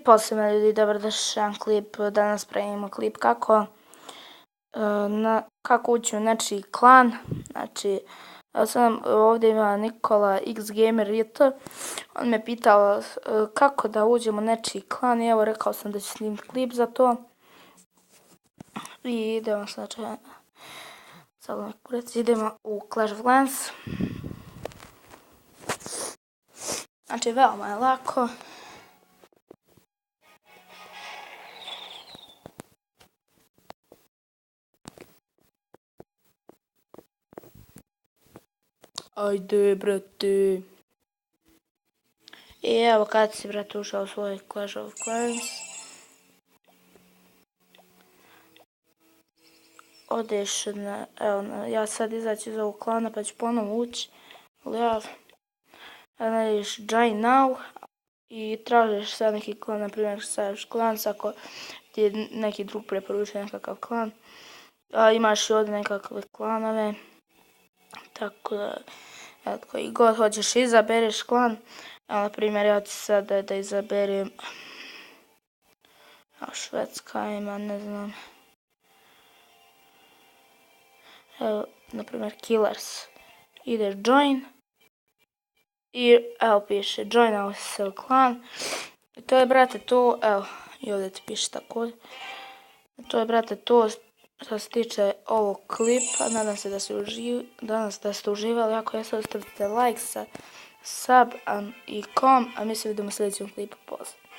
klip, posebno ljudi, dobrodošli klip. Danas pravimo klip kako ući u nečiji klan. Znači, ovdje ima Nikola X Gamer RT. On me pitao kako da uđem u nečiji klan i evo rekao sam da ću snimiti klip za to. I idemo idemo u Clash of Clans. Znači, veoma je lako. Ajde, brate. I evo kad si, brate, ušao u svoj Clash of Clans. Odeš na, evo, ja sad izaći iz ovog klana pa ću ponovo ući. Nađeš Join Now i tražiš sad neki klan, na primjer staviš klans ako ti je neki drug preporučuje nekakav klan. Imaš i ovdje nekakve klanove. Tako da, koji god hoćeš izabereš klan. Na primjer, ja ću sad da izaberem Švedska ima, ne znam. Evo, na primjer, Killers. Ideš Join. I evo piše Join our clan. I to je, brate, to, evo, i ovdje ti piše također. To je, brate, to što se tiče ovog klipa. Nadam se da ste uživali. Ako jeste, ostavite like, sub i kom, a mi se vidimo u sljedećem klipu. Pozdrav.